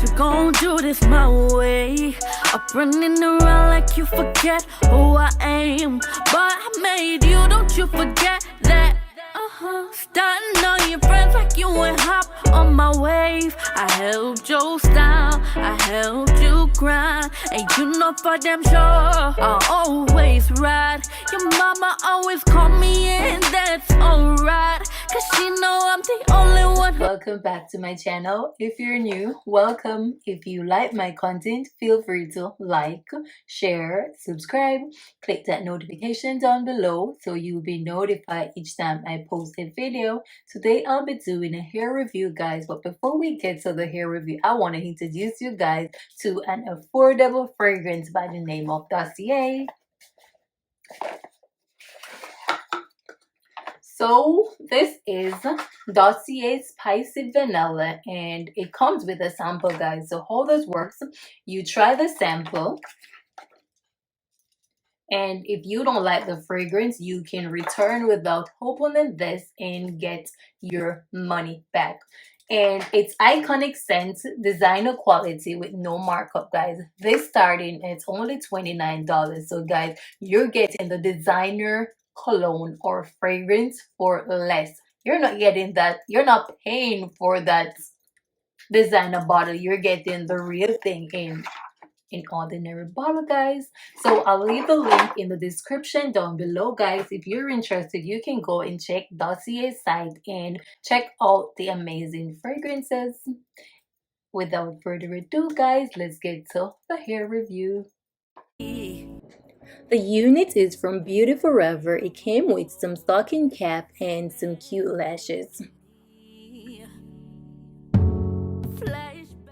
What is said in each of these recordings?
you gon' do this my way. I'm running around like you forget who I am, but I made you, don't you forget that. Starting on your friends like you ain't hop on my wave. I helped you style, I helped you grind, and you know for damn sure I'll always ride. Your mama always call me and that's alright, cause she know I'm the only one. Welcome back to my channel. If you're new, welcome. If you like my content, feel free to like, share, subscribe, click that notification down below so you'll be notified each time I post a video. Today I'll be doing a hair review, guys, but before we get to the hair review, I want to introduce you guys to an affordable fragrance by the name of Dossier. So this is Dossier Spicy Vanilla, and it comes with a sample, guys. So how this works, you try the sample, and if you don't like the fragrance, you can return without opening this and get your money back. And it's iconic scent, designer quality with no markup, guys. This starting, it's only $29. So guys, you're getting the designer cologne or fragrance for less. You're not getting that, you're not paying for that designer bottle. You're getting the real thing in ordinary bottle, guys. So I'll leave the link in the description down below, guys. If you're interested, you can go and check Dossier's site and check out the amazing fragrances. Without further ado, guys, let's get to the hair review. The unit is from Beauty Forever. It came with some stocking cap and some cute lashes.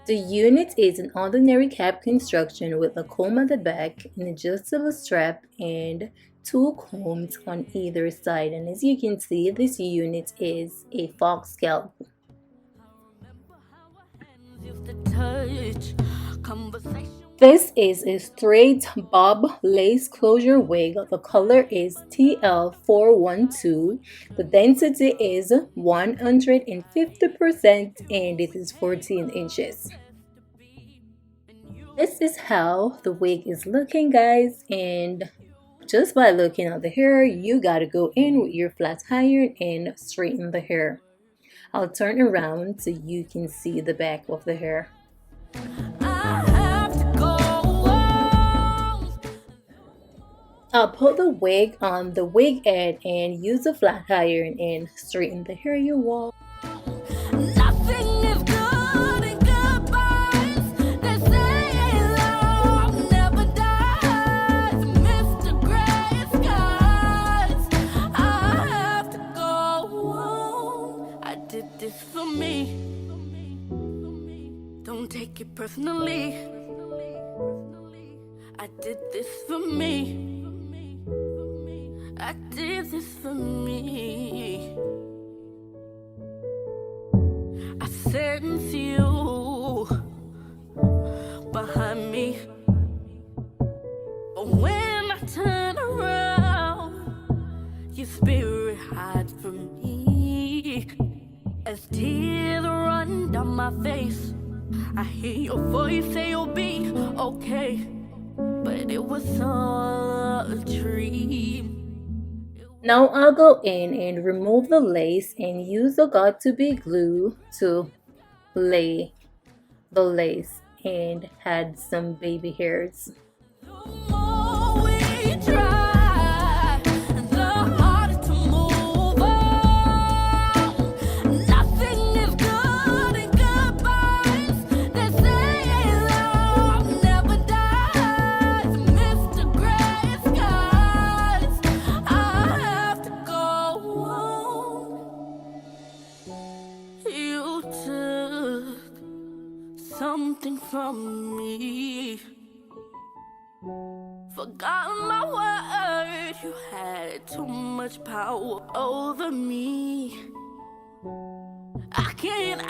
The unit is an ordinary cap construction with a comb at the back, an adjustable strap, and two combs on either side. And as you can see, this unit is a fox scalp. This is a straight bob lace closure wig. The color is TL412. The density is 150% and it is 14 inches. This is how the wig is looking, guys, and just by looking at the hair, you gotta go in with your flat iron and straighten the hair. I'll turn around so you can see the back of the hair. I'll put the wig on the wig end and use a flat iron and straighten the hair you want. Nothing is good and goodbyes. They say love never dies. Mr. Gray Skies, I have to go home. I did this for me. Don't take it personally. I did this for me. I did this for me. I sentence you behind me, but when I turn around, your spirit hides from me. As tears run down my face, I hear your voice say you'll be okay, but it was all a dream. Now I'll go in and remove the lace and use the got-to-be glue to lay the lace and add some baby hairs. Something from me, forgotten my word. You had too much power over me. I can't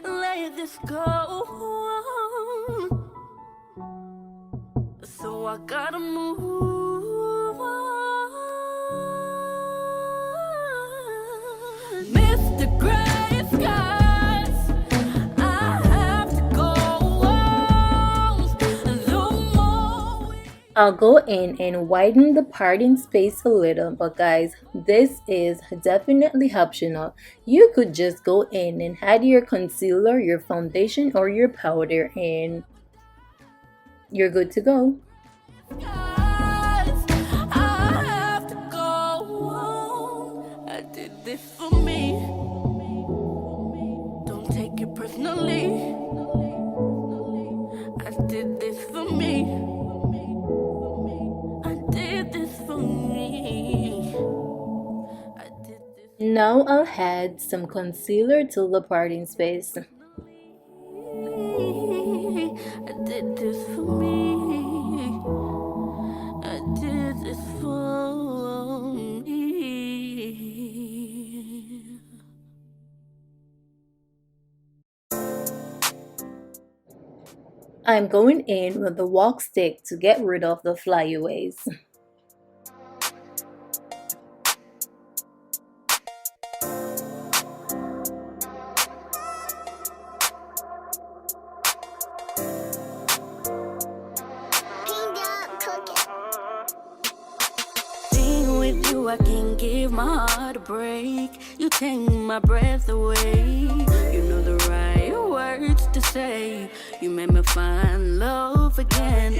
let this go. So I gotta move on. Mr. Gray Skies, I I'll go in and widen the parting space a little, but guys, this is definitely optional. You could just go in and add your concealer, your foundation, or your powder, and you're good to go. Guys, I have to go home. I did this for me. Don't take it personally. I did this for me. I did this for me. I did this. Now I'll add some concealer to the parting space. I did this for me. I did this for me. I'm going in with the walk stick to get rid of the flyaways. Being with you, I can give my heart a break. You take my breath away. You know the right words to say. You made me find love again.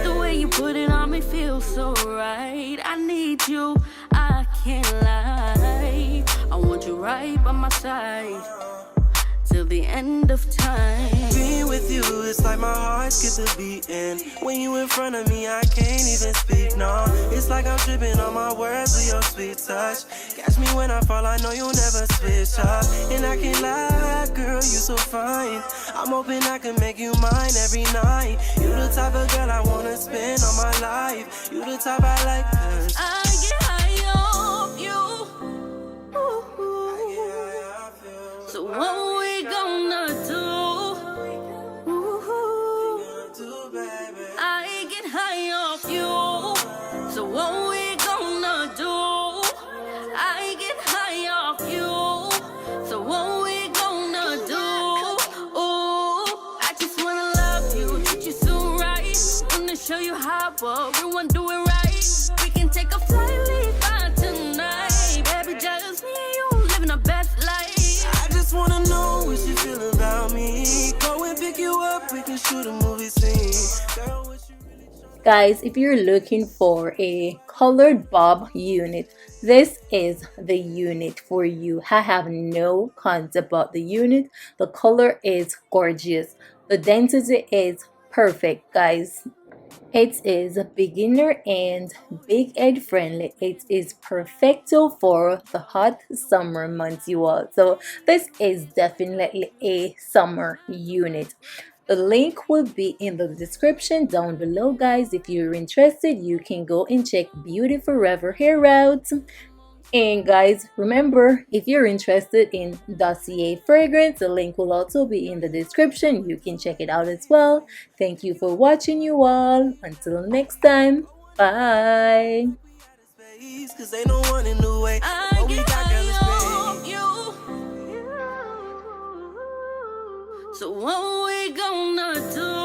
The way you put it on me feels so right. I need you, I can't lie. I want you right by my side till the end of time. Being with you, it's like my heart skips a beat. And when you in front of me, I can't even speak, no. It's like I'm tripping on my words with your sweet touch. Catch me when I fall, I know you'll never switch up. And I can't lie, girl, you so fine. I'm hoping I can make you mine every night. You the type of girl I wanna spend all my life. You the type I like, 'cause I get high off you. So what we gonna do? I get high off you. So what we gonna do? I get high off you. So what we gonna do? Oh, I just wanna love you, treat you so right. Wanna show you how everyone do it right. We can take a flight, leave by tonight. Baby, just me and you living our best life. I just wanna know what you feel about me. Go and pick you up, we can shoot a movie scene. Girl, what you really Guys, if you're looking for a colored bob unit, this is the unit for you. I have no cons about the unit. The color is gorgeous. The density is perfect, guys. It is beginner and big head friendly. It is perfecto for the hot summer months, you all. So this is definitely a summer unit. The link will be in the description down below, guys. If you're interested, you can go and check Beauty Forever hair out. And guys, remember, if you're interested in Dossier fragrance, the link will also be in the description. You can check it out as well. Thank you for watching, you all. Until next time, bye. space, 'cause ain't no one in the way. I What we get got, girl, is high great. off you. So what we gonna do?